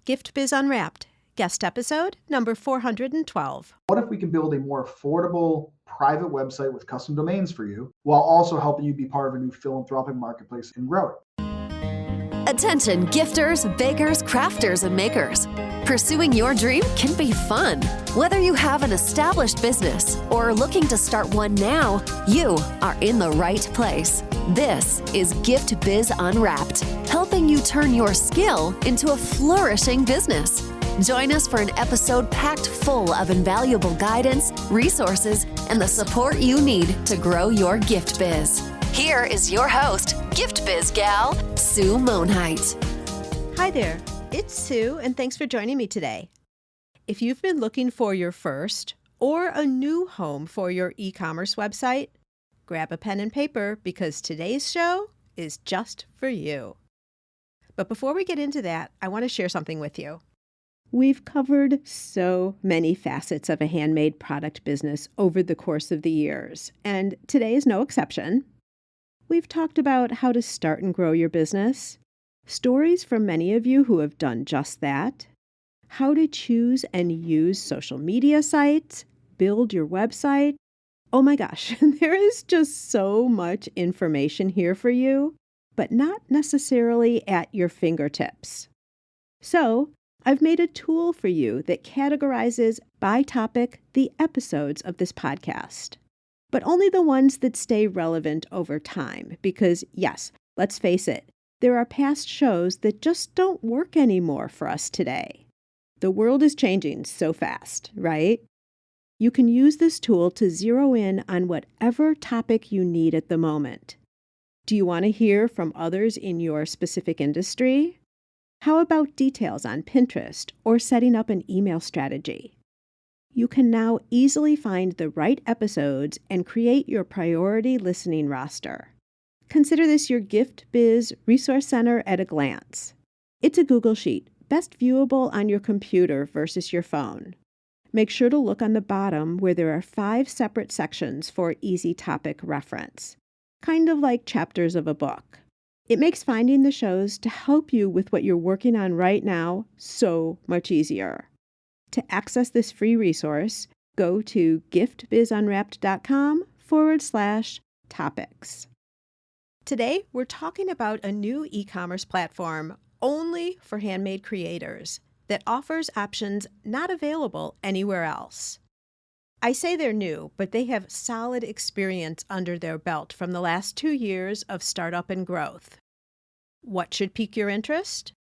Gift Biz Unwrapped, guest episode number 412. What if we can build a more affordable private website with custom domains for you, while also helping you be part of a new philanthropic marketplace and grow it? Attention gifters, bakers, crafters, and makers. Pursuing your dream can be fun. Whether you have an established business or are looking to start one now, you are in the right place. This is Gift Biz Unwrapped, helping you turn your skill into a flourishing business. Join us for an episode packed full of invaluable guidance, resources, and the support you need to grow your gift biz. Here is your host, Gift Biz gal, Sue Monheit. Hi there, it's Sue, and thanks for joining me today. If you've been looking for your first or a new home for your e-commerce website, grab a pen and paper because today's show is just for you. But before we get into that, I want to share something with you. We've covered so many facets of a handmade product business over the course of the years, and today is no exception. We've talked about how to start and grow your business, stories from many of you who have done just that, how to choose and use social media sites, build your website. Oh my gosh, there is just so much information here for you, but not necessarily at your fingertips. So, I've made a tool for you that categorizes by topic the episodes of this podcast, but only the ones that stay relevant over time because, yes, let's face it, there are past shows that just don't work anymore for us today. The world is changing so fast, right? You can use this tool to zero in on whatever topic you need at the moment. Do you want to hear from others in your specific industry? How about details on Pinterest or setting up an email strategy? You can now easily find the right episodes and create your priority listening roster. Consider this your Gift Biz Resource Center at a glance. It's a Google Sheet, best viewable on your computer versus your phone. Make sure to look on the bottom where there are 5 separate sections for easy topic reference, kind of like chapters of a book. It makes finding the shows to help you with what you're working on right now so much easier. To access this free resource, go to giftbizunwrapped.com/topics. Today, we're talking about a new e-commerce platform only for handmade creators that offers options not available anywhere else. I say they're new, but they have solid experience under their belt from the last 2 years of startup and growth. What should pique your interest?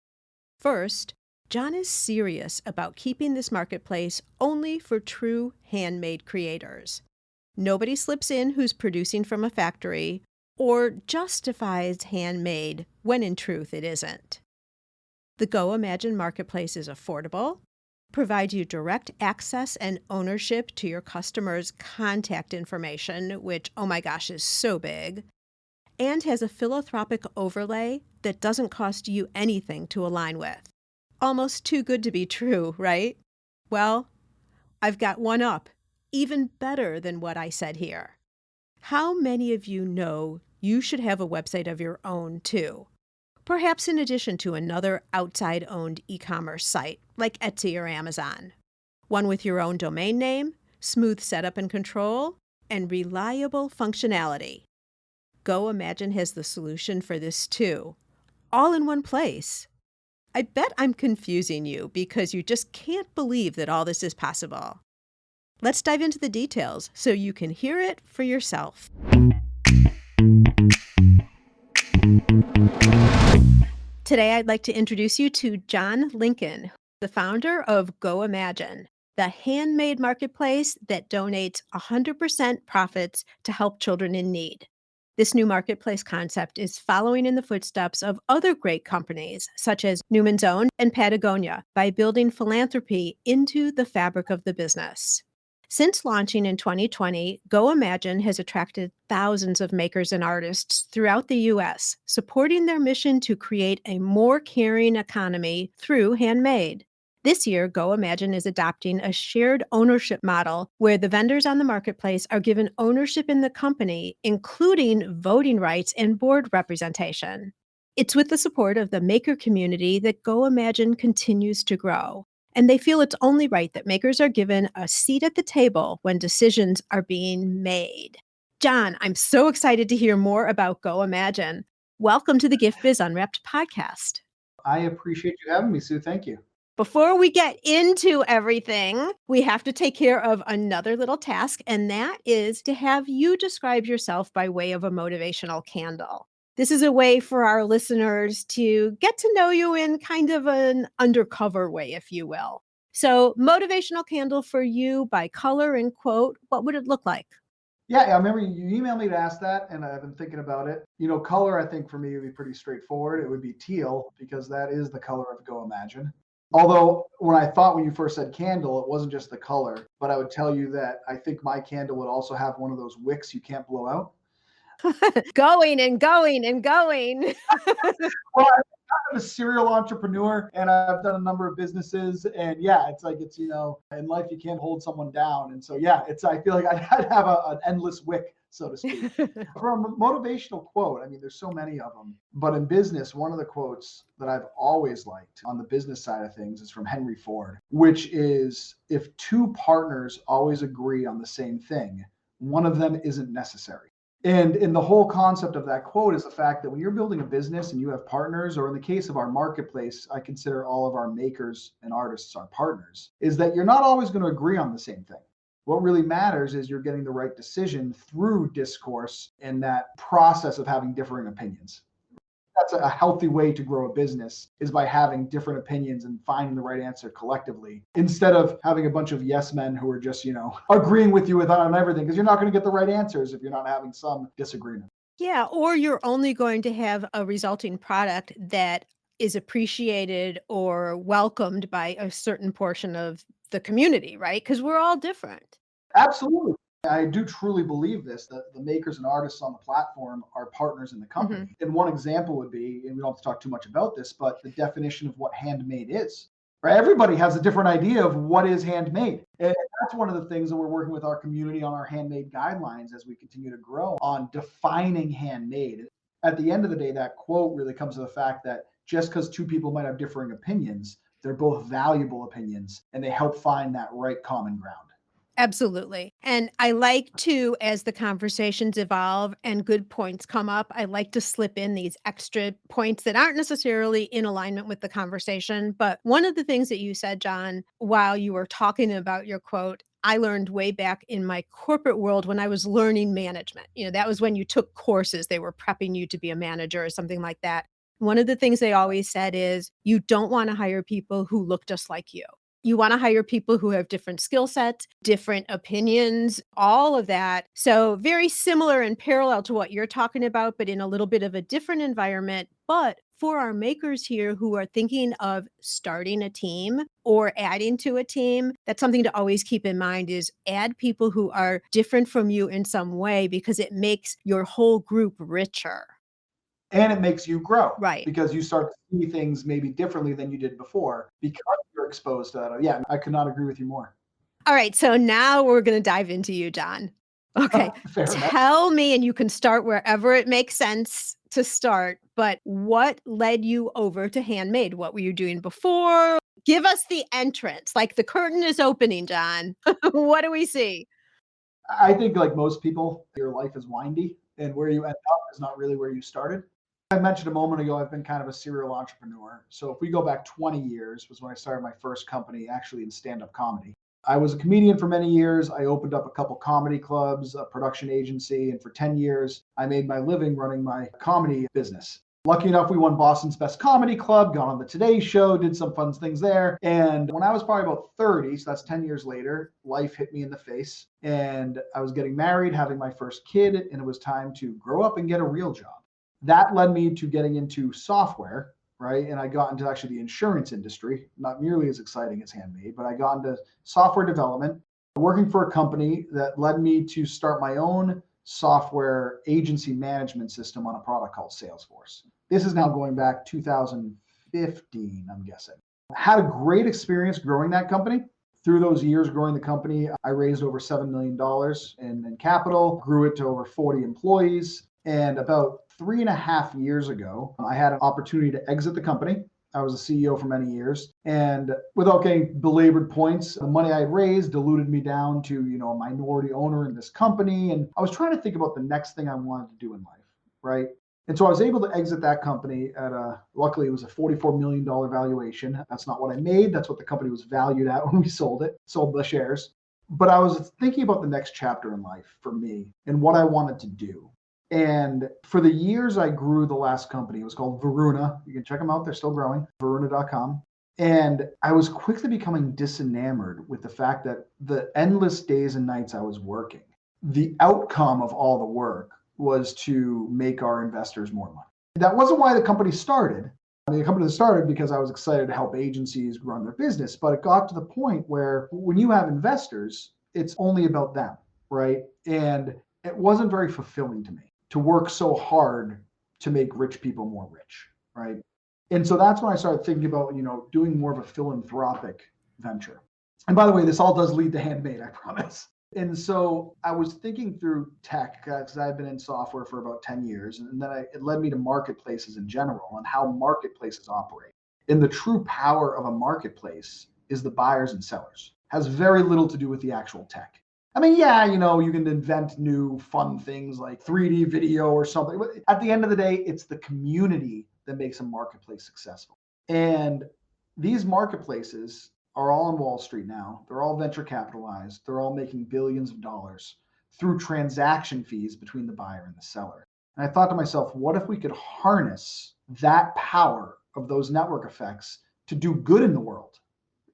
First, Jon is serious about keeping this marketplace only for true handmade creators. Nobody slips in who's producing from a factory or justifies handmade when in truth it isn't. The goimagine marketplace is affordable, provides you direct access and ownership to your customers' contact information, which, oh my gosh, is so big, and has a philanthropic overlay that doesn't cost you anything to align with. Almost too good to be true, right? Well, I've got one up, even better than what I said here. How many of you know you should have a website of your own too? Perhaps in addition to another outside-owned e-commerce site like Etsy or Amazon. One with your own domain name, smooth setup and control, and reliable functionality. goimagine has the solution for this too, all in one place. I bet I'm confusing you because you just can't believe that all this is possible. Let's dive into the details so you can hear it for yourself. Today, I'd like to introduce you to Jon Lincoln, the founder of goimagine, the handmade marketplace that donates 100% profits to help children in need. This new marketplace concept is following in the footsteps of other great companies, such as Newman's Own and Patagonia, by building philanthropy into the fabric of the business. Since launching in 2020, goimagine has attracted thousands of makers and artists throughout the U.S., supporting their mission to create a more caring economy through handmade. This year, goimagine is adopting a shared ownership model where the vendors on the marketplace are given ownership in the company, including voting rights and board representation. It's with the support of the maker community that goimagine continues to grow. And they feel it's only right that makers are given a seat at the table when decisions are being made. Jon, I'm so excited to hear more about goimagine. Welcome to the Gift Biz Unwrapped podcast. I appreciate you having me, Sue. Thank you. Before we get into everything, we have to take care of another little task, and that is to have you describe yourself by way of a motivational candle. This is a way for our listeners to get to know you in kind of an undercover way, if you will. So, motivational candle for you by color and quote, what would it look like? Yeah, I remember you emailed me to ask that, and I've been thinking about it. Color, I think for me would be pretty straightforward. It would be teal because that is the color of goimagine. Although when you first said candle, it wasn't just the color, but I would tell you that I think my candle would also have one of those wicks you can't blow out. Going and going and going. Well, I'm a serial entrepreneur and I've done a number of businesses, and yeah, in life you can't hold someone down. And so, yeah, I feel like I'd have an endless wick, so to speak. From a motivational quote, I mean, there's so many of them, but in business, one of the quotes that I've always liked on the business side of things is from Henry Ford, which is, if two partners always agree on the same thing, one of them isn't necessary. And the whole concept of that quote is the fact that when you're building a business and you have partners, or in the case of our marketplace, I consider all of our makers and artists our partners, is that you're not always going to agree on the same thing. What really matters is you're getting the right decision through discourse and that process of having differing opinions. That's a healthy way to grow a business, is by having different opinions and finding the right answer collectively, instead of having a bunch of yes men who are just, agreeing with you on everything, because you're not going to get the right answers if you're not having some disagreement. Yeah, or you're only going to have a resulting product that is appreciated or welcomed by a certain portion of the community, right? Because we're all different. Absolutely. I do truly believe this, that the makers and artists on the platform are partners in the company. And one example would be, and we don't have to talk too much about this, but the definition of what handmade is. Right? Everybody has a different idea of what is handmade. And that's one of the things that we're working with our community on, our handmade guidelines, as we continue to grow on defining handmade. At the end of the day, that quote really comes to the fact that just because two people might have differing opinions, they're both valuable opinions and they help find that right common ground. Absolutely. And I like to, as the conversations evolve and good points come up, I like to slip in these extra points that aren't necessarily in alignment with the conversation. But one of the things that you said, Jon, while you were talking about your quote, I learned way back in my corporate world when I was learning management. That was when you took courses, they were prepping you to be a manager or something like that. One of the things they always said is, you don't want to hire people who look just like you. You want to hire people who have different skill sets, different opinions, all of that. So very similar and parallel to what you're talking about, but in a little bit of a different environment. But for our makers here who are thinking of starting a team or adding to a team, that's something to always keep in mind, is add people who are different from you in some way, because it makes your whole group richer. And it makes you grow, right? Because you start to see things maybe differently than you did before because you're exposed to that. Yeah, I could not agree with you more. All right, so now we're going to dive into you, Jon. Okay, tell me, and you can start wherever it makes sense to start, but what led you over to handmade? What were you doing before? Give us the entrance, like the curtain is opening, Jon. What do we see? I think, like most people, your life is windy, and where you end up is not really where you started. I mentioned a moment ago, I've been kind of a serial entrepreneur. So if we go back 20 years was when I started my first company, actually in stand-up comedy. I was a comedian for many years. I opened up a couple comedy clubs, a production agency, and for 10 years, I made my living running my comedy business. Lucky enough, we won Boston's Best Comedy Club, got on the Today Show, did some fun things there. And when I was probably about 30, so that's 10 years later, life hit me in the face. And I was getting married, having my first kid, and it was time to grow up and get a real job. That led me to getting into software, right? And I got into actually the insurance industry, not nearly as exciting as handmade, but I got into software development, working for a company that led me to start my own software agency management system on a product called Salesforce. This is now going back 2015, I'm guessing. Had a great experience growing that company. Through those years growing the company, I raised over $7 million in capital, grew it to over 40 employees. And about 3.5 years ago, I had an opportunity to exit the company. I was a CEO for many years. And without getting belabored points, the money I had raised diluted me down to, a minority owner in this company. And I was trying to think about the next thing I wanted to do in life, right? And so I was able to exit that company luckily it was a $44 million valuation. That's not what I made. That's what the company was valued at when we sold the shares. But I was thinking about the next chapter in life for me and what I wanted to do. And for the years I grew the last company, it was called Varuna. You can check them out. They're still growing, varuna.com. And I was quickly becoming disenamored with the fact that the endless days and nights I was working, the outcome of all the work was to make our investors more money. That wasn't why the company started. The company started because I was excited to help agencies run their business, but it got to the point where when you have investors, it's only about them, right? And it wasn't very fulfilling to me to work so hard to make rich people more rich, right? And so that's when I started thinking about, doing more of a philanthropic venture. And by the way, this all does lead to handmade, I promise. And so I was thinking through tech because I've been in software for about 10 years. And then it led me to marketplaces in general and how marketplaces operate. And the true power of a marketplace is the buyers and sellers. It has very little to do with the actual tech. I mean, yeah, you can invent new fun things like 3D video or something. But at the end of the day, it's the community that makes a marketplace successful. And these marketplaces are all on Wall Street now. They're all venture capitalized. They're all making billions of dollars through transaction fees between the buyer and the seller. And I thought to myself, what if we could harness that power of those network effects to do good in the world,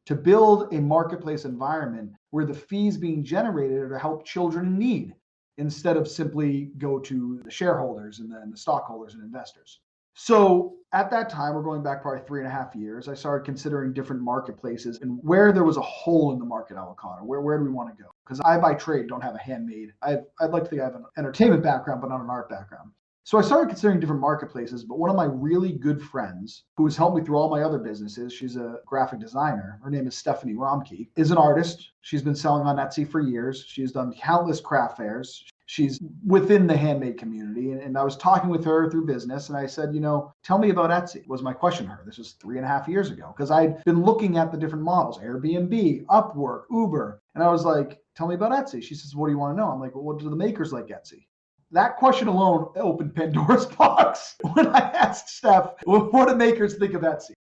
to build a marketplace environment where the fees being generated are to help children in need instead of simply go to the shareholders and then the stockholders and investors. So at that time, we're going back probably 3.5 years, I started considering different marketplaces and where there was a hole in the market avocado. Where do we want to go? Because I, by trade, don't have a handmade. I'd like to think I have an entertainment background, but not an art background. So I started considering different marketplaces, but one of my really good friends who has helped me through all my other businesses, she's a graphic designer. Her name is Stephanie Romke, is an artist. She's been selling on Etsy for years. She's done countless craft fairs. She's within the handmade community. And I was talking with her through business and I said, tell me about Etsy was my question to her. This was 3.5 years ago because I'd been looking at the different models, Airbnb, Upwork, Uber. And I was like, tell me about Etsy. She says, what do you want to know? I'm like, well, what do the makers like Etsy? That question alone opened Pandora's box when I asked Steph, what do makers think of Etsy?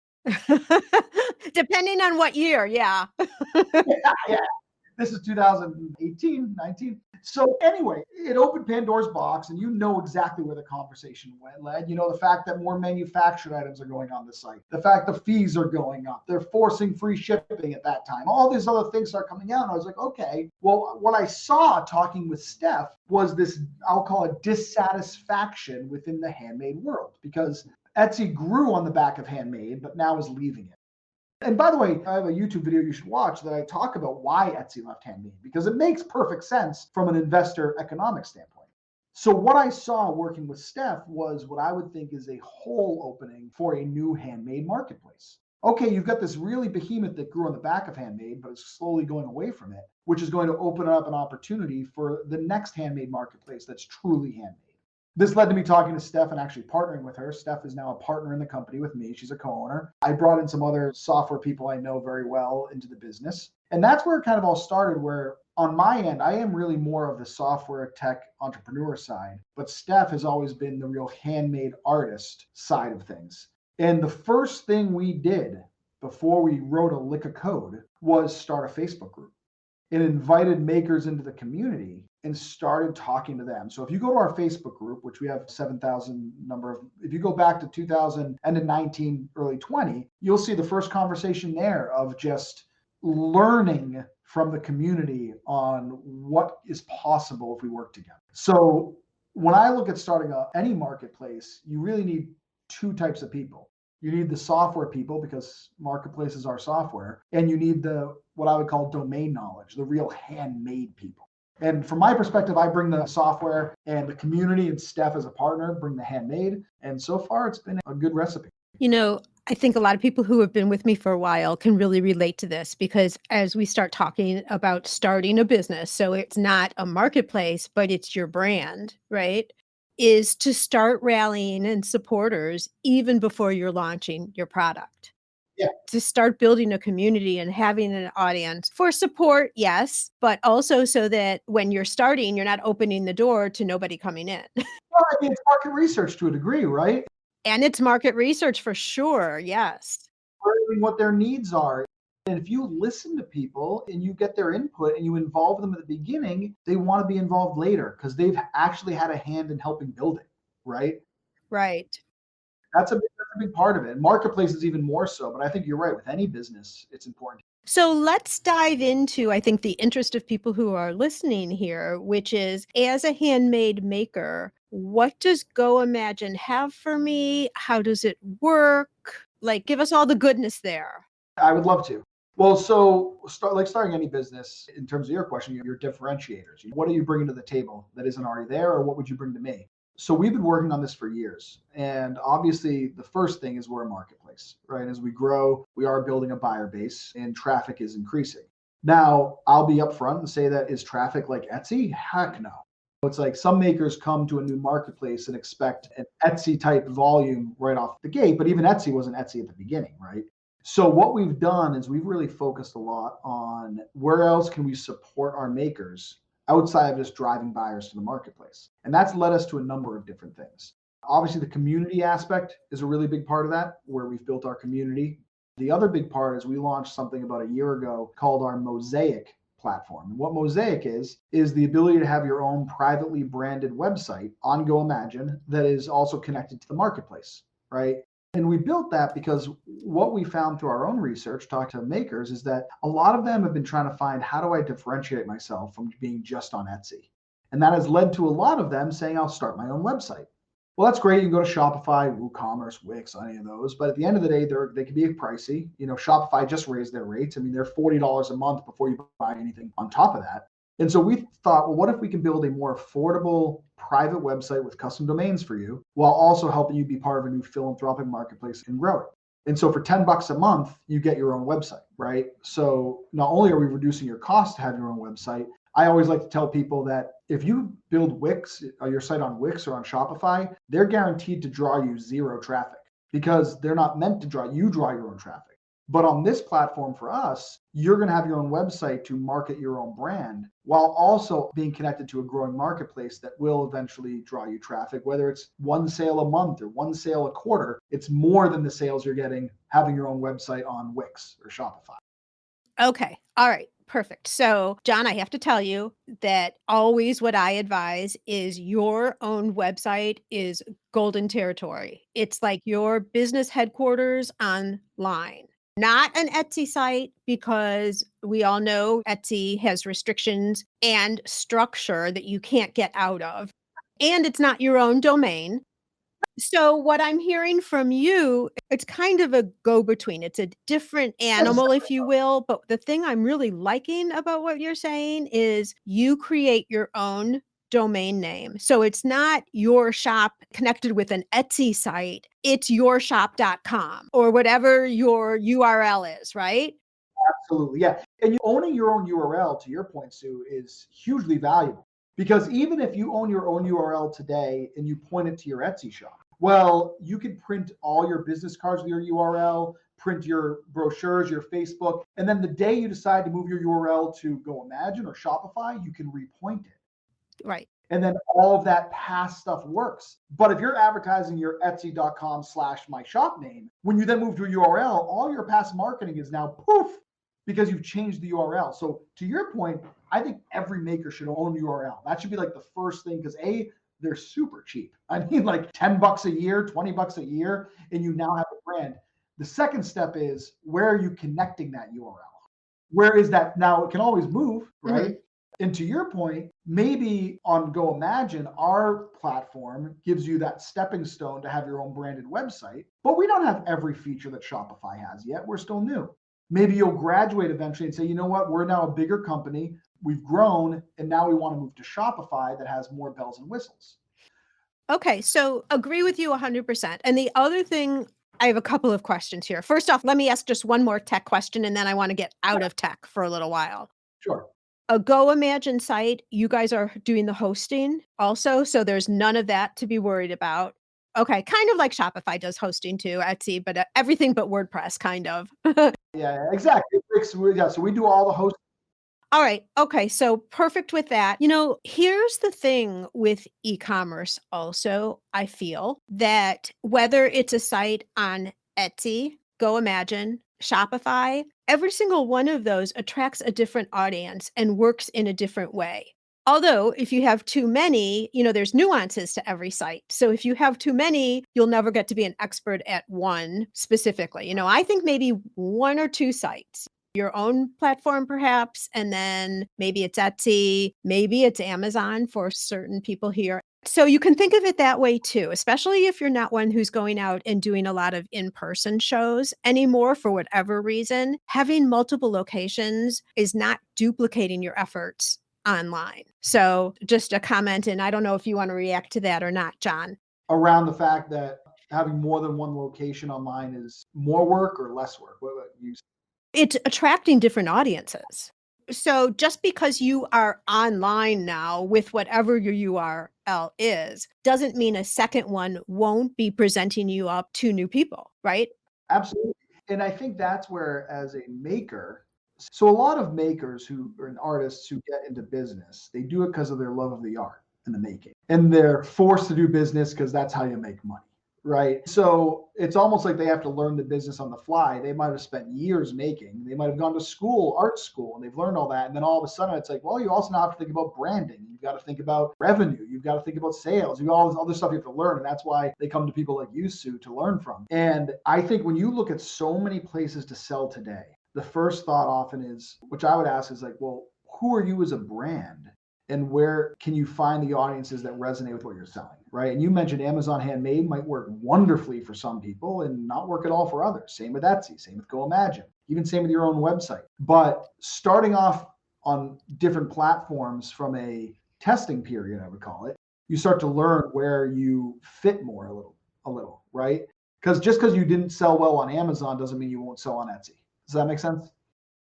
Depending on what year, yeah. Yeah. This is 2018, 19. So anyway, it opened Pandora's box and you know exactly where the conversation led. The fact that more manufactured items are going on the site, the fact the fees are going up, they're forcing free shipping at that time. All these other things start coming out. And I was like, okay, well, what I saw talking with Steph was this, I'll call it dissatisfaction within the handmade world because Etsy grew on the back of handmade, but now is leaving it. And by the way, I have a YouTube video you should watch that I talk about why Etsy left handmade because it makes perfect sense from an investor economic standpoint. So what I saw working with Steph was what I would think is a hole opening for a new handmade marketplace. Okay, you've got this really behemoth that grew on the back of handmade, but is slowly going away from it, which is going to open up an opportunity for the next handmade marketplace that's truly handmade. This led to me talking to Steph and actually partnering with her. Steph is now a partner in the company with me. She's a co-owner. I brought in some other software people I know very well into the business. And that's where it kind of all started, where on my end, I am really more of the software tech entrepreneur side, but Steph has always been the real handmade artist side of things. And the first thing we did before we wrote a lick of code was start a Facebook group. It invited makers into the community and started talking to them. So if you go to our Facebook group, which we have 7,000 number of, if you go back to 2019, early 20, you'll see the first conversation there of just learning from the community on what is possible if we work together. So when I look at starting any marketplace, you really need two types of people. You need the software people because marketplaces are software, and you need the what I would call domain knowledge, the real handmade people. And from my perspective, I bring the software and the community, and Steph as a partner bring the handmade. And so far, it's been a good recipe. I think a lot of people who have been with me for a while can really relate to this because as we start talking about starting a business, so it's not a marketplace, but it's your brand, right? is to start rallying in supporters even before you're launching your product. Yeah. To start building a community and having an audience for support, yes, but also so that when you're starting, you're not opening the door to nobody coming in. Well, I mean, it's market research to a degree, right? And it's market research for sure, yes. Learning what their needs are. And if you listen to people and you get their input and you involve them at the beginning, they want to be involved later because they've actually had a hand in helping build it, right? Right. That's a big part of it. Marketplace is even more so, but I think you're right. With any business, it's important. So let's dive into, I think, the interest of people who are listening here, which is as a handmade maker, what does goimagine have for me? How does it work? Like, give us all the goodness there. I would love to. Well, so starting any business, in terms of your question, your differentiators. What are you bringing to the table that isn't already there, or what would you bring to me? So we've been working on this for years. And obviously, the first thing is we're a marketplace, right? As we grow, we are building a buyer base and traffic is increasing. Now, I'll be upfront and say that is traffic like Etsy? Heck no. It's like some makers come to a new marketplace and expect an Etsy type volume right off the gate, but even Etsy wasn't Etsy at the beginning, right? So what we've done is we've really focused a lot on where else can we support our makers outside of just driving buyers to the marketplace. And that's led us to a number of different things. Obviously, the community aspect is a really big part of that, where we've built our community. The other big part is we launched something about a year ago called our Mosaic platform. And what Mosaic is the ability to have your own privately branded website on goimagine that is also connected to the marketplace, right? And we built that because what we found through our own research, talking to makers, is that a lot of them have been trying to find, how do I differentiate myself from being just on Etsy? And that has led to a lot of them saying, I'll start my own website. Well, that's great. You can go to Shopify, WooCommerce, Wix, any of those. But at the end of the day, they can be pricey. Shopify just raised their rates. I mean, they're $40 a month before you buy anything on top of that. And so we thought, well, what if we can build a more affordable private website with custom domains for you while also helping you be part of a new philanthropic marketplace and grow it? And so for $10 a month, you get your own website, right? So not only are we reducing your cost to have your own website, I always like to tell people that if you build Wix, your site on Wix or on Shopify, they're guaranteed to draw you zero traffic because they're not meant to draw your own traffic. But on this platform for us, you're going to have your own website to market your own brand while also being connected to a growing marketplace that will eventually draw you traffic, whether it's one sale a month or one sale a quarter. It's more than the sales you're getting having your own website on Wix or Shopify. Okay. All right. Perfect. So, Jon, I have to tell you that always what I advise is your own website is golden territory. It's like your business headquarters online. Not an Etsy site, because we all know Etsy has restrictions and structure that you can't get out of. And it's not your own domain. So what I'm hearing from you, it's kind of a go-between. It's a different animal, if you will. But the thing I'm really liking about what you're saying is you create your own domain name. So it's not your shop connected with an Etsy site. It's yourshop.com or whatever your URL is, right? Absolutely. Yeah. And owning your own URL, to your point, Sue, is hugely valuable because even if you own your own URL today and you point it to your Etsy shop, well, you can print all your business cards with your URL, print your brochures, your Facebook, and then the day you decide to move your URL to goimagine or Shopify, you can repoint it. Right. And then all of that past stuff works. But if you're advertising your etsy.com/my shop name, when you then move to a URL, all your past marketing is now poof, because you've changed the URL. So to your point, I think every maker should own URL. That should be like the first thing, because they're super cheap. I mean, like $10 a year, $20 a year, and you now have a brand. The second step is, where are you connecting that URL? Where is that? Now it can always move, right? Mm-hmm. And to your point, maybe on goimagine, our platform gives you that stepping stone to have your own branded website, but we don't have every feature that Shopify has yet. We're still new. Maybe you'll graduate eventually and say, you know what, we're now a bigger company, we've grown, and now we want to move to Shopify that has more bells and whistles. Okay, so agree with you 100%. And the other thing, I have a couple of questions here. First off, let me ask just one more tech question, and then I want to get out of tech for a little while. Sure. A goimagine site, you guys are doing the hosting also, so there's none of that to be worried about. Okay, kind of like Shopify does hosting too, Etsy, but, everything but WordPress, kind of. Yeah, exactly. Yeah, so we do all the host. All right. Okay. So perfect with that. Here's the thing with e-commerce also, I feel that whether it's a site on Etsy, GoImagine, Shopify, every single one of those attracts a different audience and works in a different way. Although if you have too many, there's nuances to every site. So if you have too many, you'll never get to be an expert at one specifically. I think maybe one or two sites, your own platform perhaps, and then maybe it's Etsy, maybe it's Amazon for certain people here. So you can think of it that way too, especially if you're not one who's going out and doing a lot of in-person shows anymore for whatever reason. Having multiple locations is not duplicating your efforts online. So just a comment, and I don't know if you want to react to that or not, Jon. Around the fact that having more than one location online is more work or less work? What about you? It's attracting different audiences. So just because you are online now with whatever your URL is, doesn't mean a second one won't be presenting you up to new people, right? Absolutely. And I think that's where, as a maker, so a lot of makers who are artists who get into business, they do it because of their love of the art and the making. And they're forced to do business because that's how you make money. Right. So it's almost like they have to learn the business on the fly. They might have spent years making, they might have gone to school, art school, and they've learned all that. And then all of a sudden it's like, well, you also now have to think about branding. You've got to think about revenue. You've got to think about sales. You've got all this other stuff you have to learn. And that's why they come to people like you, Sue, to learn from. And I think when you look at so many places to sell today, the first thought often is, which I would ask is like, well, who are you as a brand? And where can you find the audiences that resonate with what you're selling, right? And you mentioned Amazon Handmade might work wonderfully for some people and not work at all for others. Same with Etsy, same with GoImagine, even same with your own website. But starting off on different platforms from a testing period, I would call it, you start to learn where you fit more a little, right? Because just because you didn't sell well on Amazon doesn't mean you won't sell on Etsy. Does that make sense?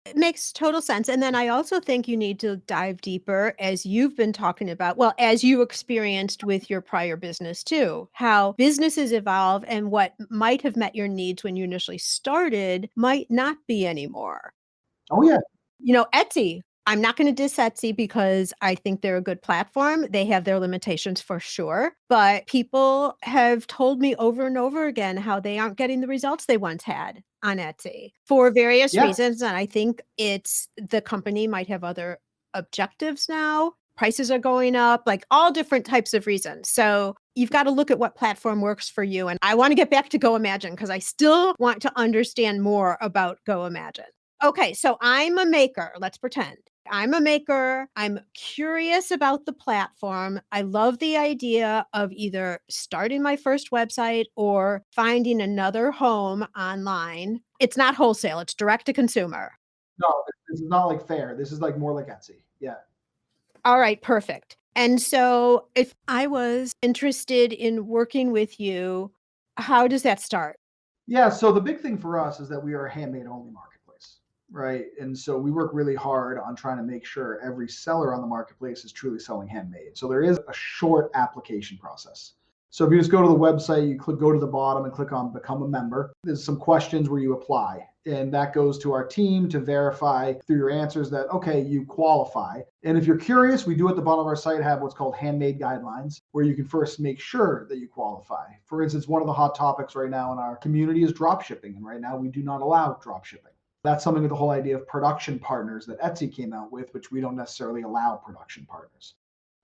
It makes total sense. And then I also think you need to dive deeper, as you've been talking about, well, as you experienced with your prior business too, how businesses evolve and what might have met your needs when you initially started might not be anymore. Oh, yeah. Etsy, I'm not going to diss Etsy because I think they're a good platform. They have their limitations for sure. But people have told me over and over again how they aren't getting the results they once had on Etsy for various Yeah. reasons. And I think it's the company might have other objectives now. Prices are going up, like all different types of reasons. So you've got to look at what platform works for you. And I want to get back to GoImagine because I still want to understand more about GoImagine. Okay, so I'm a maker. Let's pretend. I'm a maker. I'm curious about the platform. I love the idea of either starting my first website or finding another home online. It's not wholesale, it's direct to consumer. No, this is not like fair. This is like more like Etsy. Yeah. All right, perfect. And so if I was interested in working with you, how does that start? Yeah. So the big thing for us is that we are a handmade only marketplace, right? And so we work really hard on trying to make sure every seller on the marketplace is truly selling handmade. So there is a short application process. So if you just go to the website, you go to the bottom and click on become a member. There's some questions where you apply. And that goes to our team to verify through your answers that, okay, you qualify. And if you're curious, we do at the bottom of our site have what's called handmade guidelines, where you can first make sure that you qualify. For instance, one of the hot topics right now in our community is drop shipping. And right now we do not allow drop shipping. That's something with the whole idea of production partners that Etsy came out with, which we don't necessarily allow production partners.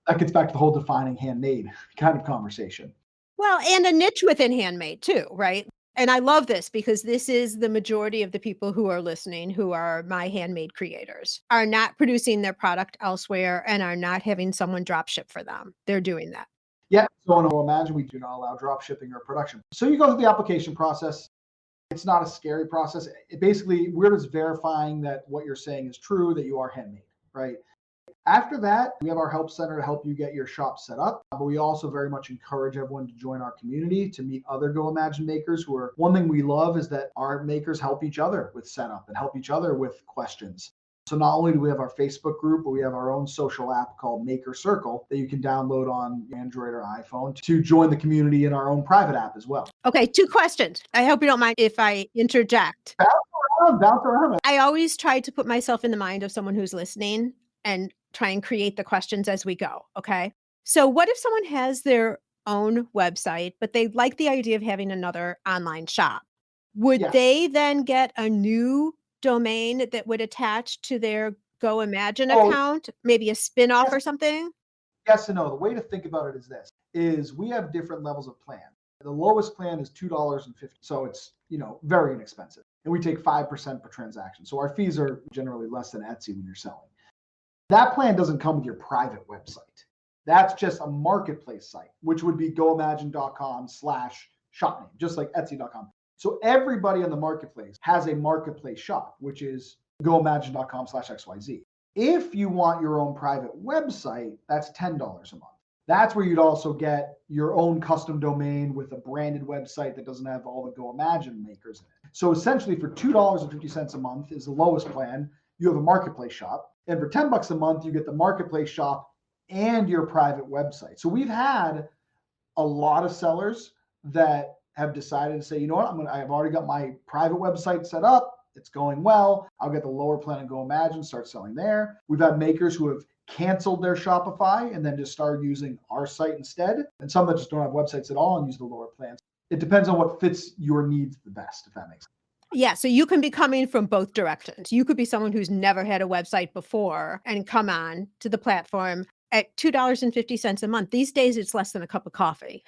That gets back to the whole defining handmade kind of conversation. Well, and a niche within handmade too, right? And I love this because this is the majority of the people who are listening, who are my handmade creators, are not producing their product elsewhere and are not having someone drop ship for them. They're doing that. Yeah. So imagine we do not allow drop shipping or production. So you go through the application process. It's not a scary process. Basically, we're just verifying that what you're saying is true, that you are handmade, right? After that, we have our help center to help you get your shop set up. But we also very much encourage everyone to join our community to meet other GoImagine makers who are, one thing we love is that our makers help each other with setup and help each other with questions. So not only do we have our Facebook group, but we have our own social app called Maker Circle that you can download on Android or iPhone to join the community in our own private app as well. Okay, 2 questions. I hope you don't mind if I interject. Bounce around. I always try to put myself in the mind of someone who's listening and try and create the questions as we go, okay? So what if someone has their own website, but they like the idea of having another online shop? Would Yes. they then get a new domain that would attach to their GoImagine Oh, account, maybe a spin-off yes. or something? Yes and no. The way to think about it is this, is we have different levels of plan. The lowest plan is $2.50. So it's, very inexpensive. And we take 5% per transaction. So our fees are generally less than Etsy when you're selling. That plan doesn't come with your private website. That's just a marketplace site, which would be goimagine.com/shop name, just like Etsy.com. So everybody on the marketplace has a marketplace shop, which is goimagine.com/XYZ. If you want your own private website, that's $10 a month. That's where you'd also get your own custom domain with a branded website that doesn't have all the GoImagine makers in it. So essentially for $2.50 a month is the lowest plan. You have a marketplace shop. And for $10 a month, you get the marketplace shop and your private website. So we've had a lot of sellers that have decided to say, you know what, I've already got my private website set up. It's going well. I'll get the lower plan and GoImagine, start selling there. We've had makers who have canceled their Shopify and then just started using our site instead. And some that just don't have websites at all and use the lower plans. It depends on what fits your needs the best, if that makes sense. Yeah, so you can be coming from both directions. You could be someone who's never had a website before and come on to the platform at $2.50 a month. These days, it's less than a cup of coffee.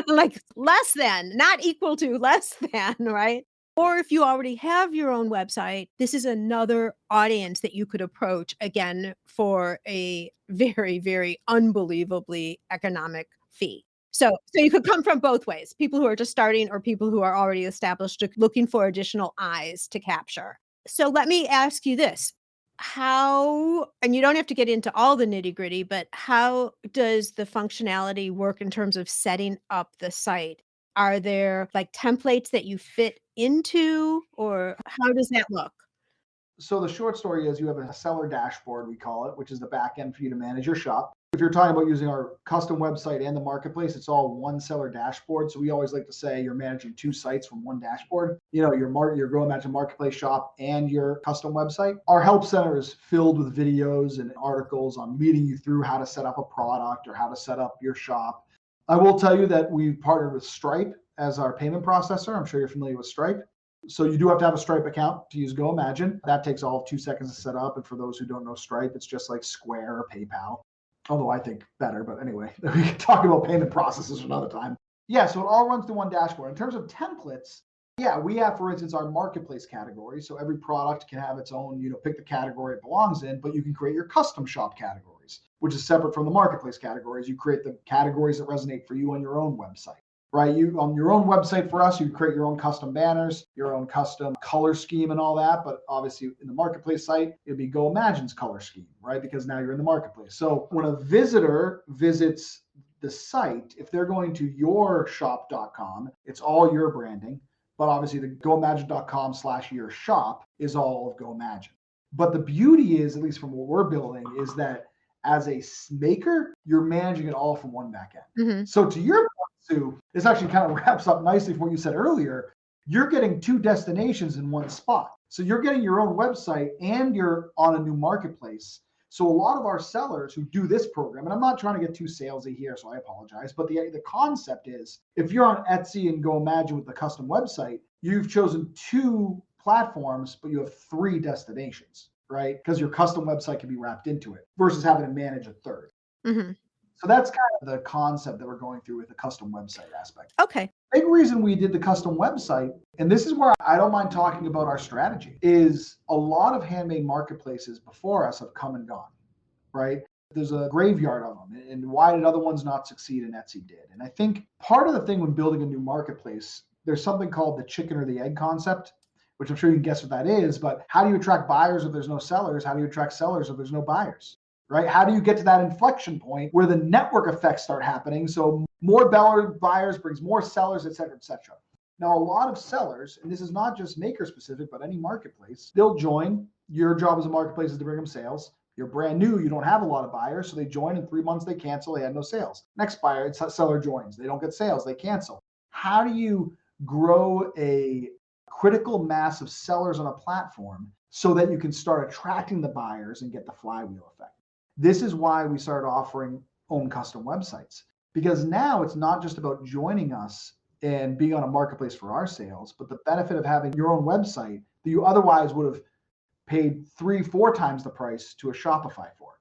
Like less than, not equal to, less than, right? Or if you already have your own website, this is another audience that you could approach, again, for a very, very unbelievably economic fee. So you could come from both ways, people who are just starting or people who are already established, looking for additional eyes to capture. So let me ask you this. How, and you don't have to get into all the nitty gritty, but how does the functionality work in terms of setting up the site? Are there like templates that you fit into, or how does that look? So the short story is you have a seller dashboard, we call it, which is the back end for you to manage your shop. If you're talking about using our custom website and the marketplace, it's all one seller dashboard. So we always like to say you're managing 2 sites from one dashboard, your GoImagine marketplace shop and your custom website. Our help center is filled with videos and articles on leading you through how to set up a product or how to set up your shop. I will tell you that we've partnered with Stripe as our payment processor. I'm sure you're familiar with Stripe. So you do have to have a Stripe account to use GoImagine. That takes all of 2 seconds to set up. And for those who don't know Stripe, it's just like Square or PayPal. Although I think better, but anyway, we can talk about payment processes another time. Yeah, so it all runs through one dashboard. In terms of templates, yeah, we have, for instance, our marketplace category. So every product can have its own, pick the category it belongs in, but you can create your custom shop categories, which is separate from the marketplace categories. You create the categories that resonate for you on your own website. Right, you on your own website for us, you create your own custom banners, your own custom color scheme and all that. But obviously in the marketplace site, it'd be GoImagine's color scheme, right? Because now you're in the marketplace. So when a visitor visits the site, if they're going to yourshop.com, it's all your branding. But obviously the goimagine.com/your shop is all of GoImagine. But the beauty is, at least from what we're building, is that as a maker, you're managing it all from one back end. Mm-hmm. So to your point, Sue, this actually kind of wraps up nicely from what you said earlier. You're getting 2 destinations in one spot. So you're getting your own website and you're on a new marketplace. So a lot of our sellers who do this program, and I'm not trying to get too salesy here, so I apologize, but the concept is if you're on Etsy and GoImagine with the custom website, you've chosen 2 platforms, but you have 3 destinations, right? Because your custom website can be wrapped into it versus having to manage a 3rd. Mm-hmm. So that's kind of the concept that we're going through with the custom website aspect. Okay. Big reason we did the custom website, and this is where I don't mind talking about our strategy, is a lot of handmade marketplaces before us have come and gone, right? There's a graveyard of them. And why did other ones not succeed and Etsy did? And I think part of the thing when building a new marketplace, there's something called the chicken or the egg concept, which I'm sure you can guess what that is. But how do you attract buyers if there's no sellers? How do you attract sellers if there's no buyers? Right? How do you get to that inflection point where the network effects start happening? So more buyers brings more sellers, et cetera, et cetera. Now, a lot of sellers, and this is not just maker specific, but any marketplace, they'll join, Your job as a marketplace is to bring them sales. You're brand new, you don't have a lot of buyers, so they join. In 3 months, they cancel, they had no sales. Next buyer, seller joins, they don't get sales, they cancel. How do you grow a critical mass of sellers on a platform so that you can start attracting the buyers and get the flywheel effect? This is why we started offering own custom websites, because now it's not just about joining us and being on a marketplace for our sales, but the benefit of having your own website that you otherwise would have paid 3-4 times the price to a Shopify for.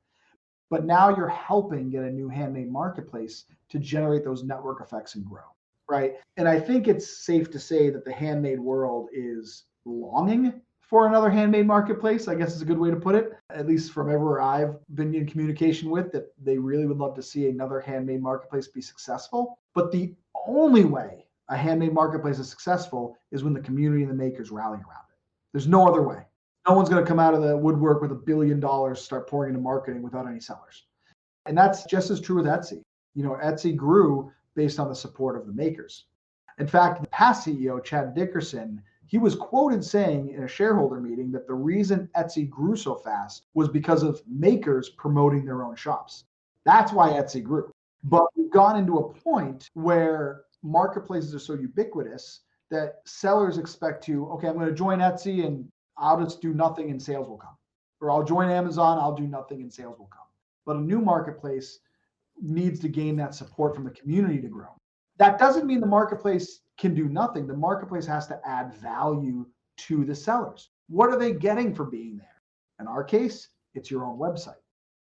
But now you're helping get a new handmade marketplace to generate those network effects and grow, right? And I think it's safe to say that the handmade world is longing for another handmade marketplace, I guess is a good way to put it, at least from everywhere I've been in communication with, that they really would love to see another handmade marketplace be successful. But the only way a handmade marketplace is successful is when the community and the makers rally around it. There's no other way. No one's going to come out of the woodwork with $1 billion, start pouring into marketing without any sellers. And that's just as true with Etsy. Etsy grew based on the support of the makers. In fact, the past CEO, Chad Dickerson, he was quoted saying in a shareholder meeting that the reason Etsy grew so fast was because of makers promoting their own shops. That's why Etsy grew. But we've gone into a point where marketplaces are so ubiquitous that sellers expect to, okay, I'm going to join Etsy and I'll just do nothing and sales will come. Or I'll join Amazon, I'll do nothing and sales will come. But a new marketplace needs to gain that support from the community to grow. That doesn't mean the marketplace can do nothing. The marketplace has to add value to the sellers. What are they getting for being there? In our case, it's your own website.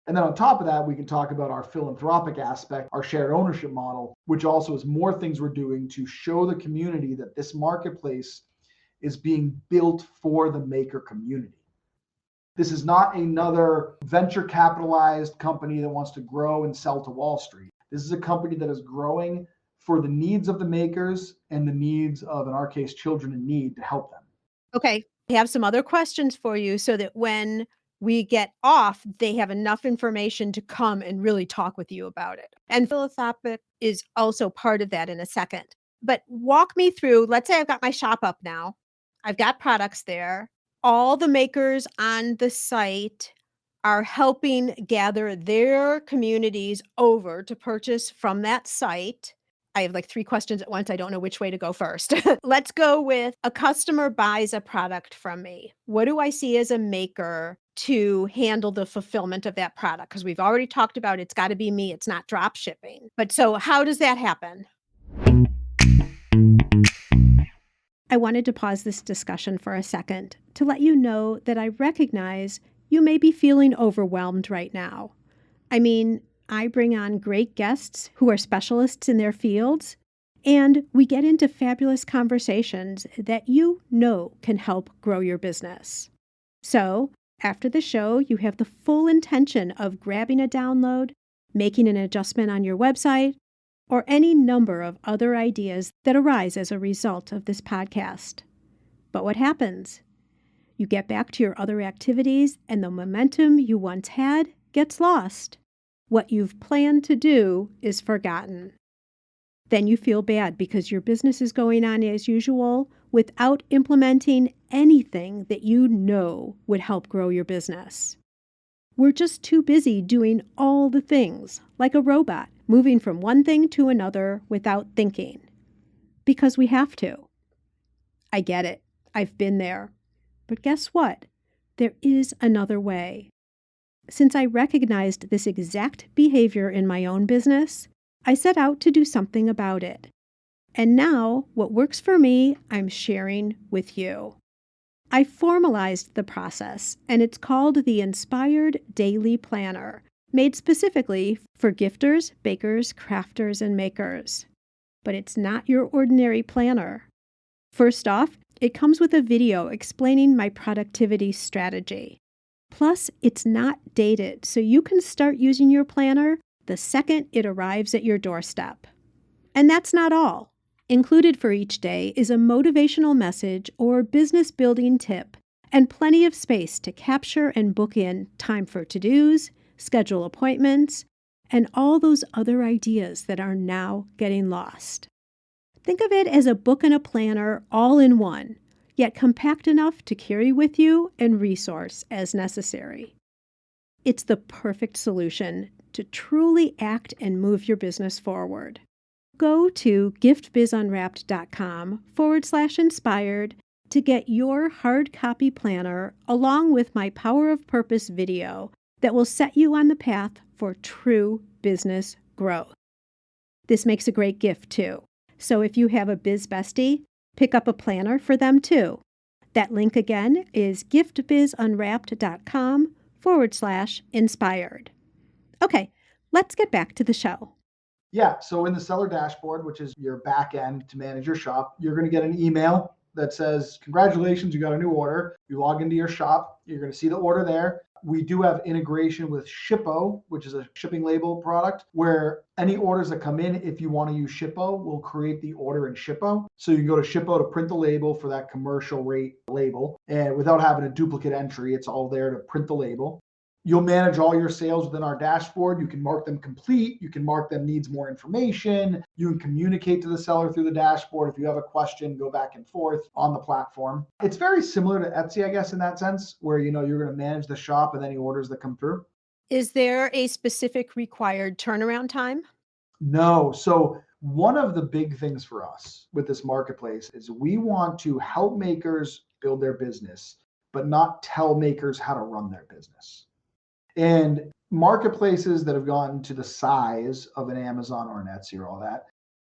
And then on top of that, we can talk about our philanthropic aspect, our shared ownership model, which also is more things we're doing to show the community that this marketplace is being built for the maker community. This is not another venture capitalized company that wants to grow and sell to Wall Street. This is a company that is growing for the needs of the makers and the needs of, in our case, children in need, to help them. Okay, I have some other questions for you so that when we get off, they have enough information to come and really talk with you about it. And philanthropic is also part of that in a second. But walk me through, let's say I've got my shop up now. I've got products there. All the makers on the site are helping gather their communities over to purchase from that site. I have like 3 questions at once. I don't know which way to go first. Let's go with a customer buys a product from me. What do I see as a maker to handle the fulfillment of that product? Because we've already talked about it's got to be me. It's not drop shipping. But so how does that happen? I wanted to pause this discussion for a second to let you know that I recognize you may be feeling overwhelmed right now. I mean, I bring on great guests who are specialists in their fields, and we get into fabulous conversations that you know can help grow your business. So, after the show, you have the full intention of grabbing a download, making an adjustment on your website, or any number of other ideas that arise as a result of this podcast. But what happens? You get back to your other activities, and the momentum you once had gets lost. What you've planned to do is forgotten. Then you feel bad because your business is going on as usual without implementing anything that you know would help grow your business. We're just too busy doing all the things, like a robot, moving from one thing to another without thinking. Because we have to. I get it. I've been there. But guess what? There is another way. Since I recognized this exact behavior in my own business, I set out to do something about it. And now, what works for me, I'm sharing with you. I formalized the process, and it's called the Inspired Daily Planner, made specifically for gifters, bakers, crafters, and makers. But it's not your ordinary planner. First off, it comes with a video explaining my productivity strategy. Plus, it's not dated, so you can start using your planner the second it arrives at your doorstep. And that's not all. Included for each day is a motivational message or business building tip, and plenty of space to capture and book in time for to-dos, schedule appointments, and all those other ideas that are now getting lost. Think of it as a book and a planner all in one. yet compact enough to carry with you and resource as necessary. It's the perfect solution to truly act and move your business forward. Go to giftbizunwrapped.com/inspired to get your hard copy planner along with my Power of Purpose video that will set you on the path for true business growth. This makes a great gift too. So if you have a biz bestie, pick up a planner for them too. That link again is giftbizunwrapped.com/inspired. Okay, let's get back to the show. Yeah. So in the seller dashboard, which is your back end to manage your shop, you're going to get an email that says, congratulations, you got a new order. You log into your shop, you're going to see the order there. We do have integration with Shippo, which is a shipping label product, where any orders that come in, if you want to use Shippo, we'll create the order in Shippo. So you can go to Shippo to print the label for that commercial rate label. And without having a duplicate entry, it's all there to print the label. You'll manage all your sales within our dashboard. You can mark them complete. You can mark them needs more information. You can communicate to the seller through the dashboard. If you have a question, go back and forth on the platform. It's very similar to Etsy, I guess, in that sense, where you're going to manage the shop and any orders that come through. Is there a specific required turnaround time? No. So one of the big things for us with this marketplace is we want to help makers build their business, but not tell makers how to run their business. And marketplaces that have gotten to the size of an Amazon or an Etsy or all that,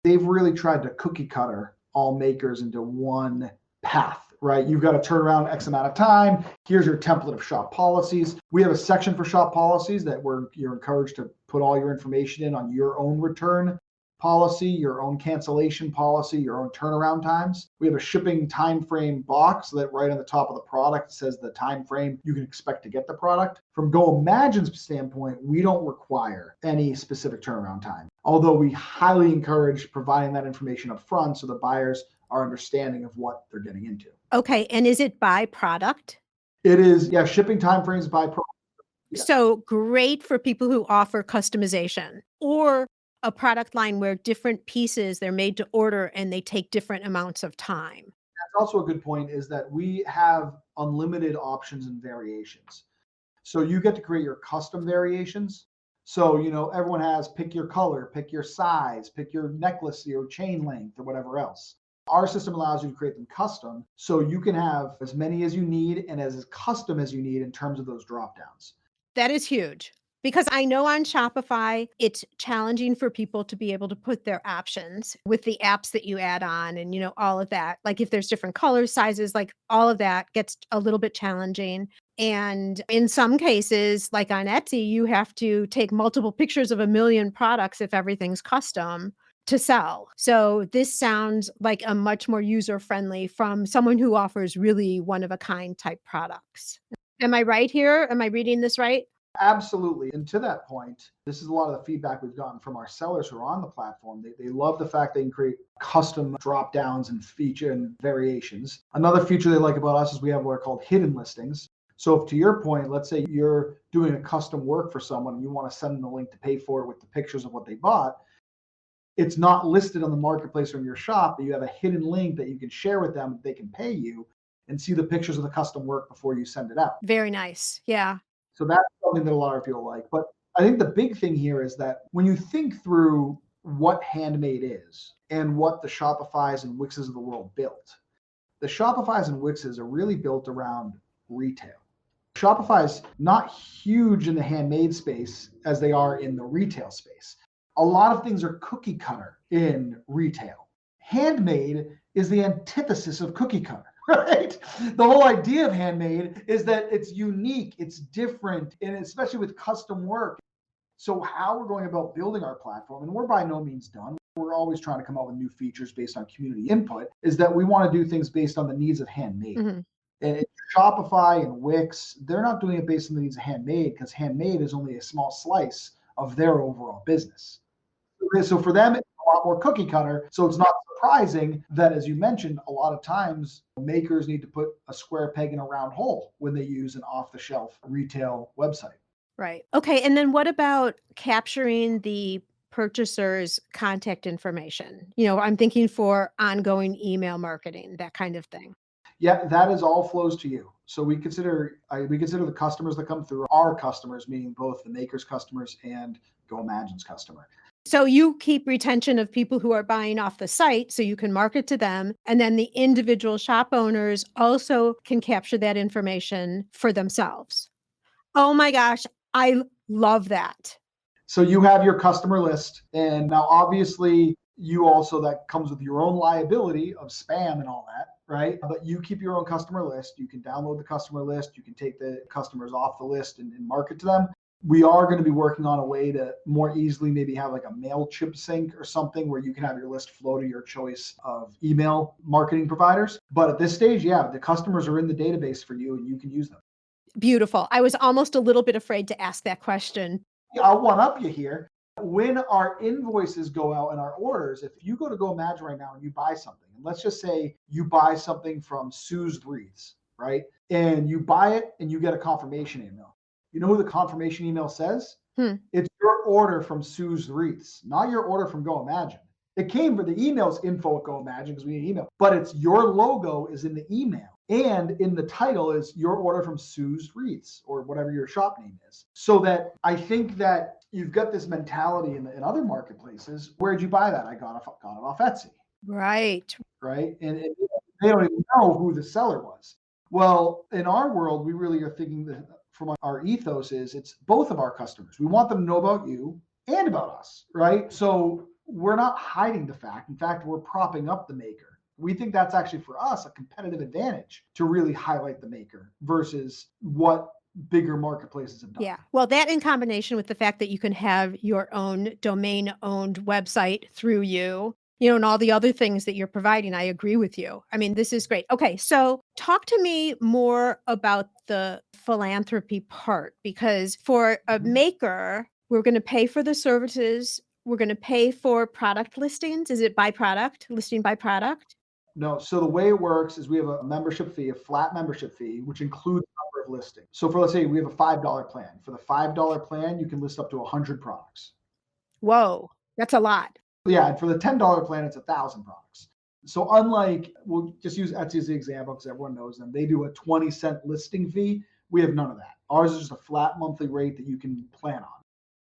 they've really tried to cookie cutter all makers into one path, right? You've got to turn around X amount of time. Here's your template of shop policies. We have a section for shop policies that you're encouraged to put all your information in on your own return policy, your own cancellation policy, your own turnaround times. We have a shipping time frame box that right on the top of the product says the time frame you can expect to get the product. From goimagine's standpoint, we don't require any specific turnaround time, although we highly encourage providing that information up front so the buyers are understanding of what they're getting into. Okay, and is it by product? It is, yeah, shipping time frames by product. Yeah. So great for people who offer customization or a product line where different pieces, they're made to order and they take different amounts of time. That's also a good point, is that we have unlimited options and variations. So you get to create your custom variations. So, everyone has pick your color, pick your size, pick your necklace, your chain length, or whatever else. Our system allows you to create them custom. So you can have as many as you need and as custom as you need in terms of those drop downs. That is huge. Because I know on Shopify, it's challenging for people to be able to put their options with the apps that you add on and, all of that. Like if there's different colors, sizes, like all of that gets a little bit challenging. And in some cases, like on Etsy, you have to take multiple pictures of a million products if everything's custom to sell. So this sounds like a much more user-friendly from someone who offers really one-of-a-kind type products. Am I right here? Am I reading this right? Absolutely. And to that point, this is a lot of the feedback we've gotten from our sellers who are on the platform. They love the fact they can create custom drop downs and feature and variations. Another feature they like about us is we have what are called hidden listings. So if, to your point, let's say you're doing a custom work for someone and you want to send them the link to pay for it with the pictures of what they bought, it's not listed on the marketplace or in your shop, but you have a hidden link that you can share with them. They can pay you and see the pictures of the custom work before you send it out. Very nice. Yeah. So that's something that a lot of people like. But I think the big thing here is that when you think through what handmade is and what the Shopifys and Wixes of the world built, the Shopifys and Wixes are really built around retail. Shopify's not huge in the handmade space as they are in the retail space. A lot of things are cookie cutter in retail. Handmade is the antithesis of cookie cutter. Right? The whole idea of handmade is that it's unique, it's different, and especially with custom work. So how we're going about building our platform, and we're by no means done. We're always trying to come up with new features based on community input, is that we want to do things based on the needs of handmade. Mm-hmm. And Shopify and Wix, they're not doing it based on the needs of handmade because handmade is only a small slice of their overall business. So for them, it's a lot more cookie cutter. So it's not surprising that, as you mentioned, a lot of times makers need to put a square peg in a round hole when they use an off-the-shelf retail website. Right. Okay. And then what about capturing the purchaser's contact information? I'm thinking for ongoing email marketing, that kind of thing. Yeah, that is all flows to you. So we consider the customers that come through our customers, meaning both the maker's customers and GoImagine's customer. So you keep retention of people who are buying off the site so you can market to them. And then the individual shop owners also can capture that information for themselves. Oh my gosh, I love that. So you have your customer list, and now obviously you also, that comes with your own liability of spam and all that, right? But you keep your own customer list. You can download the customer list. You can take the customers off the list and market to them. We are going to be working on a way to more easily maybe have like a MailChimp sync or something where you can have your list flow to your choice of email marketing providers. But at this stage, yeah, the customers are in the database for you and you can use them. Beautiful. I was almost a little bit afraid to ask that question. I'll one up you here. When our invoices go out and our orders, if you go to GoImagine right now and you buy something, and let's just say you buy something from Sue's Wreaths, right? And you buy it and you get a confirmation email. You know who the confirmation email says? It's your order from Sue's Wreaths, not your order from GoImagine. It came from the email's info@GoImagine because we need email, but it's your logo is in the email. And in the title is your order from Sue's Wreaths or whatever your shop name is. So that I think that you've got this mentality in other marketplaces. Where'd you buy that? I got it off Etsy. Right. Right. And they don't even know who the seller was. Well, in our world, we really are thinking that from our ethos is it's both of our customers. We want them to know about you and about us. Right. So we're not hiding the fact. In fact, we're propping up the maker. We think that's actually for us a competitive advantage to really highlight the maker versus what bigger marketplaces have done. Yeah. Well, that in combination with the fact that you can have your own domain owned website through you, and all the other things that you're providing, I agree with you. I mean, this is great. Okay. So talk to me more about the philanthropy part, because for a maker, we're going to pay for the services. We're going to pay for product listings. Is it by product, listing by product? No. So the way it works is we have a membership fee, a flat membership fee, which includes a number of listings. So let's say we have a $5 plan. For the $5 plan, you can list up to 100 products. Whoa, that's a lot. Yeah. And for the $10 plan, it's 1,000 products. So unlike, we'll just use Etsy as the example because everyone knows them. They do a 20-cent listing fee. We have none of that. Ours is just a flat monthly rate that you can plan on.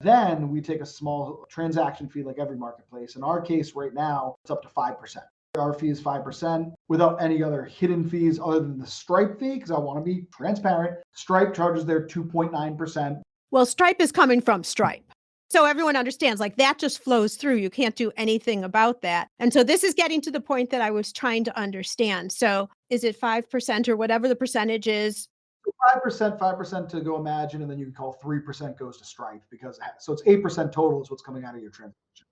Then we take a small transaction fee like every marketplace. In our case right now, it's up to 5%. Our fee is 5% without any other hidden fees other than the Stripe fee, because I want to be transparent. Stripe charges their 2.9%. Well, Stripe is coming from Stripe. So everyone understands, like, that just flows through. You can't do anything about that. And so this is getting to the point that I was trying to understand. So is it 5% or whatever the percentage is? 5% to GoImagine, and then you can call 3% goes to Stripe so it's 8% total is what's coming out of your transaction.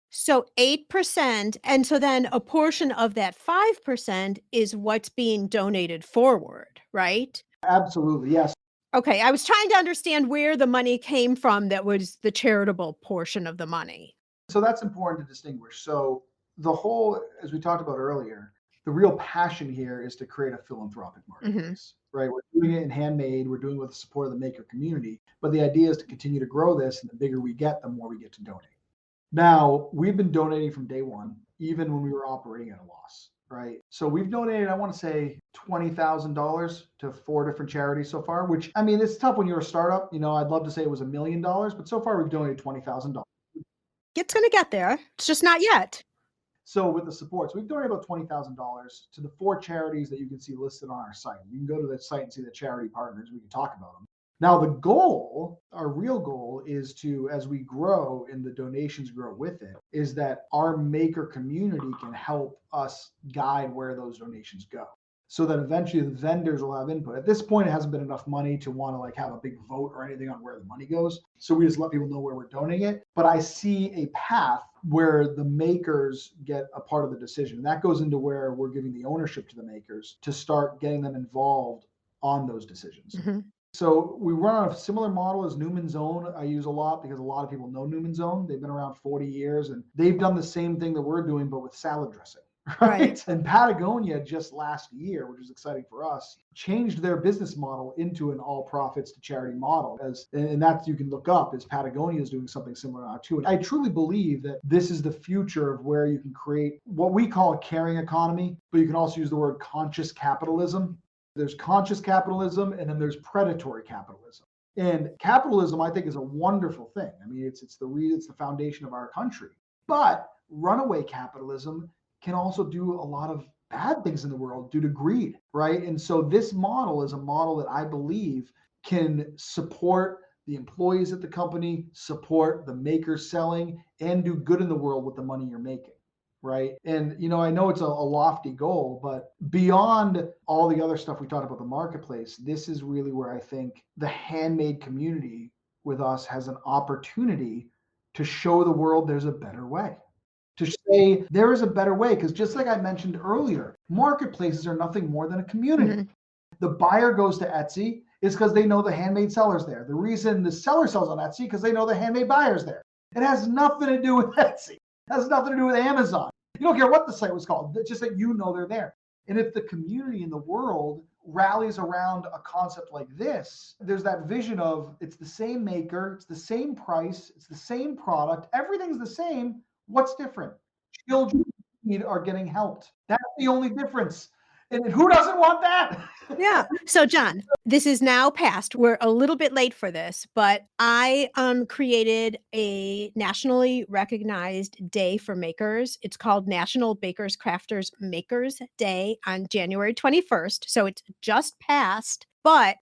So 8%. And so then a portion of that 5% is what's being donated forward, right? Absolutely. Yes. Okay. I was trying to understand where the money came from that was the charitable portion of the money. So that's important to distinguish. So the whole, as we talked about earlier, the real passion here is to create a philanthropic marketplace, right? We're doing it in handmade. We're doing it with the support of the maker community. But the idea is to continue to grow this. And the bigger we get, the more we get to donate. Now, we've been donating from day one, even when we were operating at a loss, right? So we've donated, I want to say, $20,000 to 4 different charities so far, which, I mean, it's tough when you're a startup. I'd love to say it was $1 million, but so far we've donated $20,000. It's going to get there. It's just not yet. So with the supports, we've donated about $20,000 to the 4 charities that you can see listed on our site. You can go to the site and see the charity partners. We can talk about them. Now, the goal, our real goal is to, as we grow and the donations grow with it, is that our maker community can help us guide where those donations go. So that eventually the vendors will have input. At this point, it hasn't been enough money to want to have a big vote or anything on where the money goes. So we just let people know where we're donating it. But I see a path where the makers get a part of the decision. And that goes into where we're giving the ownership to the makers to start getting them involved on those decisions. So we run on a similar model as Newman's Own. I use a lot because a lot of people know Newman's Own. They've been around 40 years and they've done the same thing that we're doing, but with salad dressing, Right. And Patagonia just last year, which was exciting for us, changed their business model into an all profits to charity model. And that you can look up is Patagonia is doing something similar now too. And I truly believe that this is the future of where you can create what we call a caring economy, but you can also use the word conscious capitalism. There's conscious capitalism and then there's predatory capitalism. And capitalism, I think, is a wonderful thing. I mean, it's the foundation of our country. But runaway capitalism can also do a lot of bad things in the world due to greed, right? And so this model is a model that I believe can support the employees at the company, support the makers selling, and do good in the world with the money you're making, right? And I know it's a lofty goal, but beyond all the other stuff we talked about the marketplace, this is really where I think the handmade community with us has an opportunity to show the world there's a better way, to say there is a better way. Because just like I mentioned earlier, marketplaces are nothing more than a community. Mhm. The buyer goes to Etsy is because they know the handmade seller's there. The reason the seller sells on Etsy because they know the handmade buyer's there. It has nothing to do with Etsy. It has nothing to do with Amazon. You don't care what the site was called. It's just that they're there. And if the community in the world rallies around a concept like this, there's that vision of it's the same maker, it's the same price, it's the same product, everything's the same. What's different? Children in need are getting helped. That's the only difference. And who doesn't want that? Yeah. So, Jon, this is now past. We're a little bit late for this, but I created a nationally recognized day for makers. It's called National Bakers, Crafters, Makers Day on January 21st. So it's just passed. But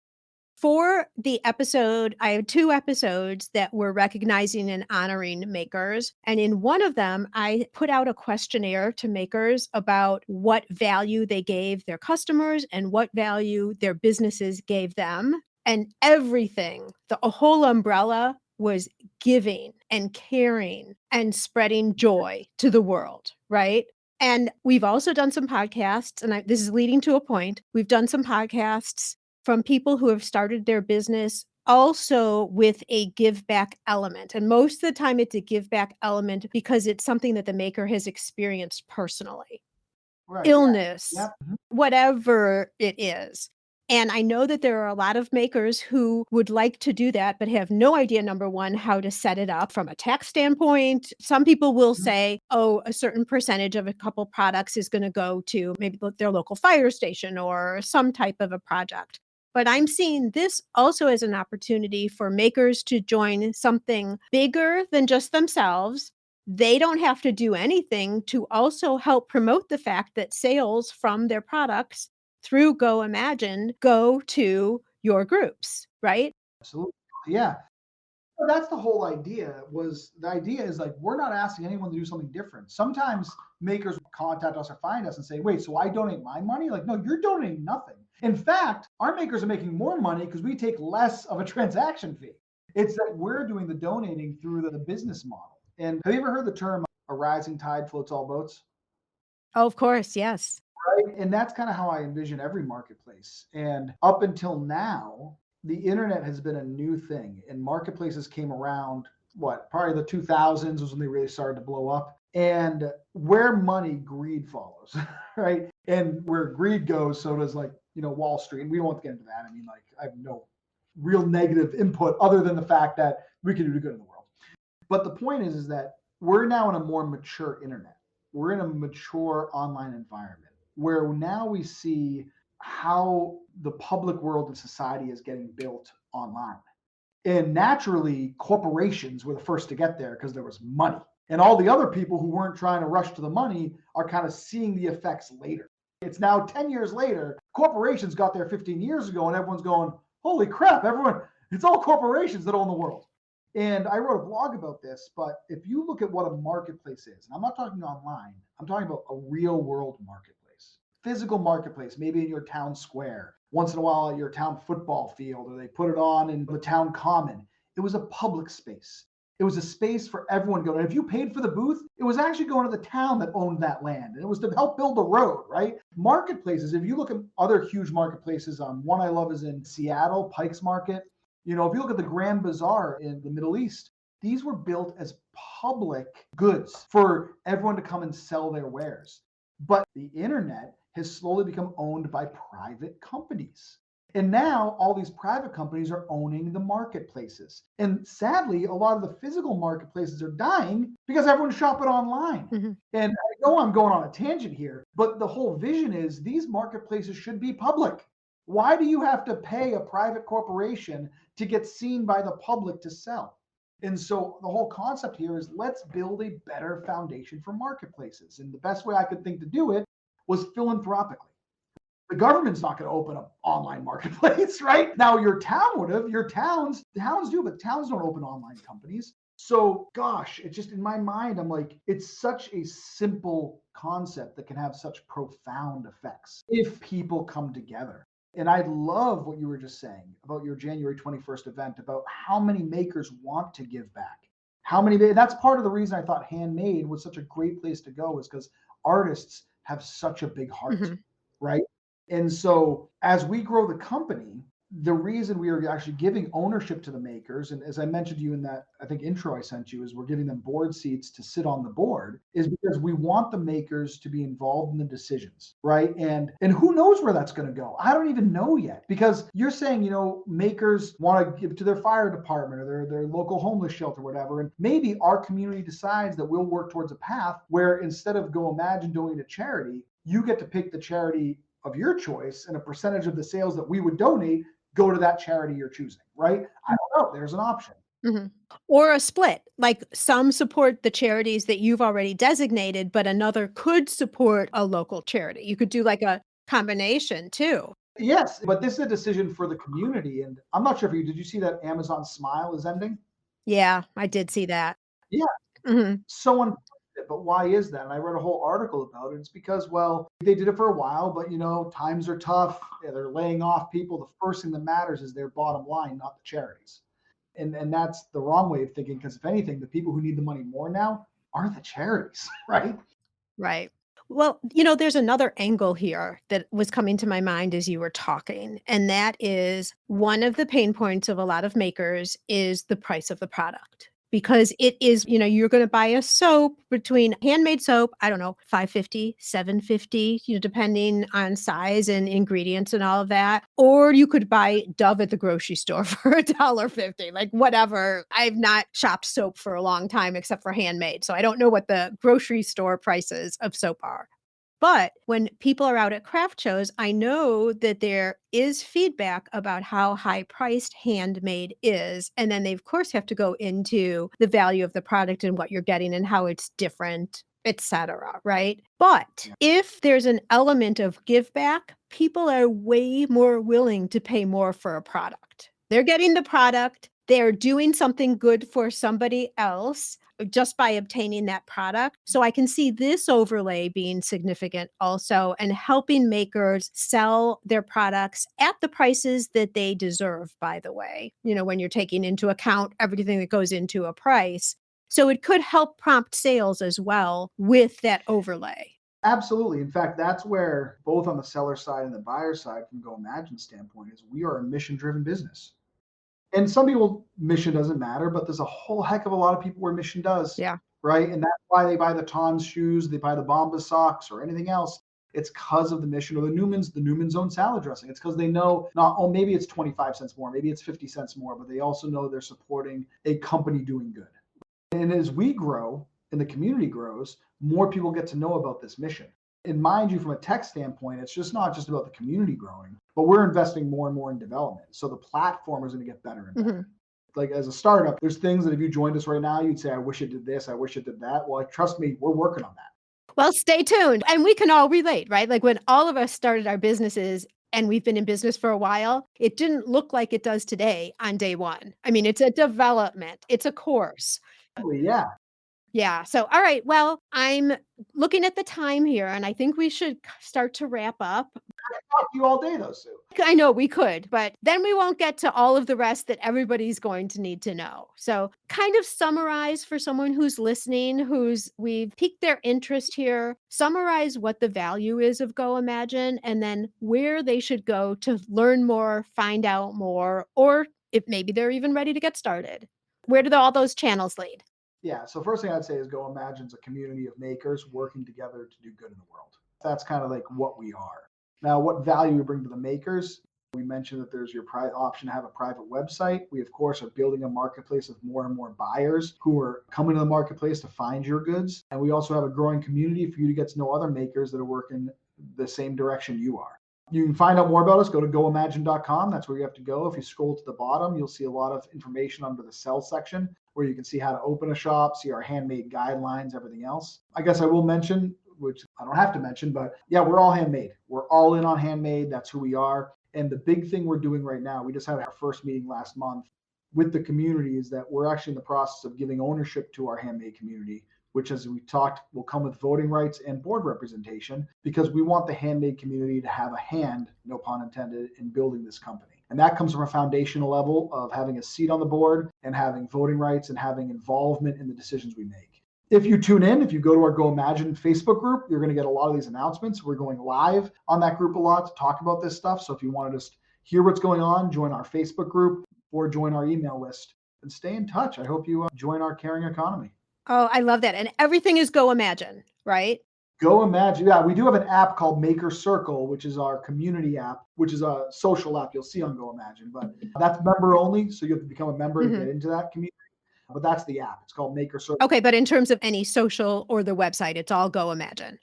for the episode, I have 2 episodes that were recognizing and honoring makers. And in one of them, I put out a questionnaire to makers about what value they gave their customers and what value their businesses gave them. And everything, the whole umbrella was giving and caring and spreading joy to the world, right? And we've also done some podcasts, and this is leading to a point. We've done some podcasts from people who have started their business also with a give back element. And most of the time it's a give back element because it's something that the maker has experienced personally. Right. Illness, Yep. whatever it is. And I know that there are a lot of makers who would like to do that, but have no idea, number one, how to set it up from a tax standpoint. Some people will say, oh, a certain percentage of a couple products is going to go to maybe their local fire station or some type of a project. But I'm seeing this also as an opportunity for makers to join something bigger than just themselves. They don't have to do anything to also help promote the fact that sales from their products through goimagine go to your groups, right? Absolutely. Yeah. Well, that's the whole idea. The idea is like we're not asking anyone to do something different. Sometimes makers contact us or find us and say, wait, so I donate my money? Like, no, you're donating nothing. In fact, our makers are making more money because we take less of a transaction fee. It's that we're doing the donating through the business model. And have you ever heard the term a rising tide floats all boats? Oh, of course, yes. Right. And that's kind of how I envision every marketplace. And up until now, the internet has been a new thing, and marketplaces came around, probably the 2000s was when they really started to blow up. And where money, greed follows, right? And where greed goes, so does Wall Street. And we don't want to get into that. I mean, I have no real negative input other than the fact that we can do good in the world. But the point is that we're now in a more mature internet. We're in a mature online environment where now we see how the public world and society is getting built online. And naturally, corporations were the first to get there because there was money. And all the other people who weren't trying to rush to the money are kind of seeing the effects later. It's now 10 years later. Corporations got there 15 years ago, and everyone's going, holy crap, it's all corporations that own the world. And I wrote a blog about this, but if you look at what a marketplace is, and I'm not talking online, I'm talking about a real world marketplace, physical marketplace, maybe in your town square, once in a while at your town football field, or they put it on in the town common. It was a public space. It was a space for everyone to go. And if you paid for the booth, it was actually going to the town that owned that land. And it was to help build the road, right? Marketplaces, if you look at other huge marketplaces, one I love is in Seattle, Pike's Market. If you look at the Grand Bazaar in the Middle East, these were built as public goods for everyone to come and sell their wares. But the internet has slowly become owned by private companies. And now all these private companies are owning the marketplaces. And sadly, a lot of the physical marketplaces are dying because everyone's shopping online. Mhm. And I know I'm going on a tangent here, but the whole vision is these marketplaces should be public. Why do you have to pay a private corporation to get seen by the public to sell? And so the whole concept here is let's build a better foundation for marketplaces. And the best way I could think to do it was philanthropically. The government's not going to open up online marketplace, right? Now your town would have, your towns do, but towns don't open online companies. So gosh, it's just in my mind, I'm like, it's such a simple concept that can have such profound effects if people come together. And I love what you were just saying about your January 21st event, about how many makers want to give back. How many, that's part of the reason I thought handmade was such a great place to go, is because artists have such a big heart, Mhm. right? And so as we grow the company, the reason we are actually giving ownership to the makers, and as I mentioned to you in that, I think, intro I sent you, is we're giving them board seats to sit on the board, is because we want the makers to be involved in the decisions, right? And who knows where that's going to go? I don't even know yet, because you're saying, makers want to give to their fire department or their local homeless shelter, whatever, and maybe our community decides that we'll work towards a path where instead of goimagine donating to charity, you get to pick the charity of your choice, and a percentage of the sales that we would donate go to that charity you're choosing, right? I don't know. There's an option. Mhm. Or a split, like some support the charities that you've already designated, but another could support a local charity. You could do like a combination too. Yes, but this is a decision for the community. And I'm not sure if did you see that Amazon Smile is ending? Yeah, I did see that. Yeah, Mhm. so unfortunate. But why is that? And I read a whole article about it. It's because, well, they did it for a while, but times are tough. Yeah, they're laying off people. The first thing that matters is their bottom line, not the charities. And that's the wrong way of thinking, because if anything, the people who need the money more now are the charities, right? Right. Well, there's another angle here that was coming to my mind as you were talking, and that is one of the pain points of a lot of makers is the price of the product. Because it is, you're going to buy a soap between handmade soap, I don't know, 550, 750, depending on size and ingredients and all of that. Or you could buy Dove at the grocery store for $1.50, like whatever. I've not shopped soap for a long time except for handmade. So I don't know what the grocery store prices of soap are. But when people are out at craft shows, I know that there is feedback about how high priced handmade is. And then they, of course, have to go into the value of the product and what you're getting and how it's different, etc. Right. But Yeah. if there's an element of give back, people are way more willing to pay more for a product. They're getting the product, they're doing something good for somebody else just by obtaining that product. So I can see this overlay being significant also and helping makers sell their products at the prices that they deserve, by the way, when you're taking into account everything that goes into a price. So it could help prompt sales as well with that overlay. Absolutely. In fact, that's where both on the seller side and the buyer side, from GoImagine standpoint, is we are a mission-driven business. And some people mission doesn't matter, but there's a whole heck of a lot of people where mission does, Yeah. right? And that's why they buy the Tom's shoes, they buy the Bombas socks or anything else. It's because of the mission, or the Newman's own salad dressing. It's because they know not, oh, maybe it's 25 cents more, maybe it's 50 cents more, but they also know they're supporting a company doing good. And as we grow and the community grows, more people get to know about this mission. And mind you, from a tech standpoint, it's just not just about the community growing, but we're investing more and more in development. So the platform is going to get better and better. Mhm. Like as a startup, there's things that if you joined us right now, you'd say, I wish it did this, I wish it did that. Well, trust me, we're working on that. Well, stay tuned. And we can all relate, right? Like when all of us started our businesses and we've been in business for a while, it didn't look like it does today on day one. I mean, it's a development, it's a course. Yeah. Yeah. So, all right. Well, I'm looking at the time here, and I think we should start to wrap up. Talk to you all day though, Sue. I know we could, but then we won't get to all of the rest that everybody's going to need to know. So, kind of summarize for someone who's listening, we've piqued their interest here, summarize what the value is of Go Imagine and then where they should go to learn more, find out more, or if maybe they're even ready to get started. Where do all those channels lead? Yeah. So first thing I'd say is GoImagine's a community of makers working together to do good in the world. That's kind of like what we are. Now, what value we bring to the makers? We mentioned that there's your option to have a private website. We, of course, are building a marketplace of more and more buyers who are coming to the marketplace to find your goods. And we also have a growing community for you to get to know other makers that are working the same direction you are. You can find out more about us. Go to goimagine.com. That's where you have to go. If you scroll to the bottom, you'll see a lot of information under the sell section where you can see how to open a shop, see our handmade guidelines, everything else. I guess I will mention, which I don't have to mention, but yeah, we're all handmade. We're all in on handmade. That's who we are. And the big thing we're doing right now, we just had our first meeting last month with the community, is that we're actually in the process of giving ownership to our handmade community, which, as we talked, will come with voting rights and board representation, because we want the handmade community to have a hand, no pun intended, in building this company. And that comes from a foundational level of having a seat on the board and having voting rights and having involvement in the decisions we make. If you tune in, if you go to our Go Imagine Facebook group, you're going to get a lot of these announcements. We're going live on that group a lot to talk about this stuff. So if you want to just hear what's going on, join our Facebook group or join our email list and stay in touch. I hope you join our caring economy. Oh, I love that. And everything is Go Imagine, right? Go Imagine. Yeah, we do have an app called Maker Circle, which is our community app, which is a social app you'll see on Go Imagine. But that's member only. So you have to become a member to get into that community. But that's the app. It's called Maker Circle. Okay, but in terms of any social or the website, it's all Go Imagine.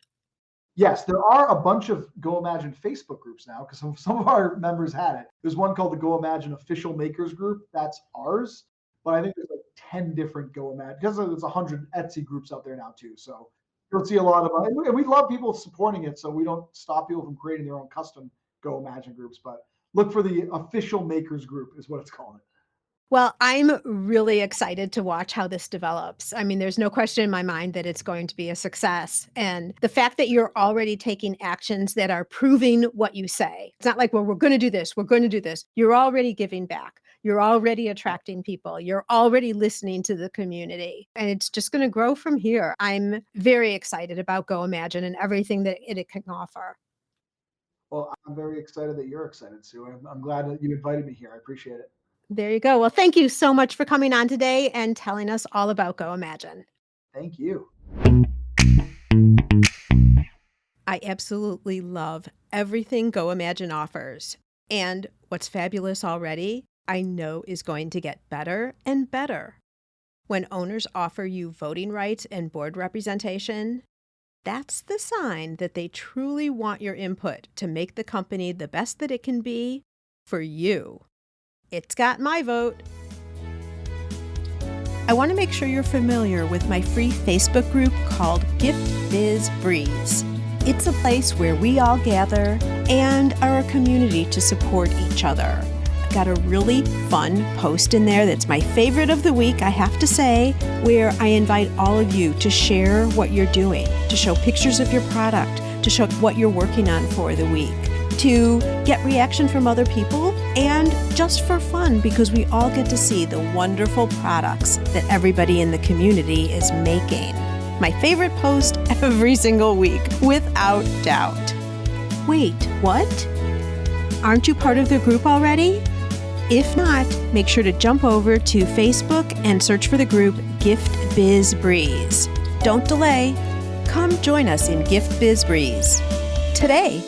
Yes, there are a bunch of Go Imagine Facebook groups now, because some of our members had it. There's one called the Go Imagine Official Makers Group. That's ours. But I think there's like 10 different Go Imagine, because there's 100 Etsy groups out there now too. So you'll see a lot of, and we love people supporting it, so we don't stop people from creating their own custom Go Imagine groups. But look for the Official Makers Group is what it's called. Well, I'm really excited to watch how this develops. I mean, there's no question in my mind that it's going to be a success. And the fact that you're already taking actions that are proving what you say. It's not like, well, we're going to do this. We're going to do this. You're already giving back. You're already attracting people. You're already listening to the community. And it's just going to grow from here. I'm very excited about Go Imagine and everything that it can offer. Well, I'm very excited that you're excited, Sue. I'm glad that you invited me here. I appreciate it. There you go. Well, thank you so much for coming on today and telling us all about Go Imagine. Thank you. I absolutely love everything Go Imagine offers. And what's fabulous already, I know is going to get better and better. When owners offer you voting rights and board representation, that's the sign that they truly want your input to make the company the best that it can be for you. It's got my vote. I want to make sure you're familiar with my free Facebook group called Gift Biz Breeze. It's a place where we all gather and are a community to support each other. I've got a really fun post in there that's my favorite of the week, I have to say, where I invite all of you to share what you're doing, to show pictures of your product, to show what you're working on for the week, to get reaction from other people, and just for fun, because we all get to see the wonderful products that everybody in the community is making. My favorite post every single week, without doubt. Wait, what? Aren't you part of the group already? If not, make sure to jump over to Facebook and search for the group Gift Biz Breeze. Don't delay. Come join us in Gift Biz Breeze today.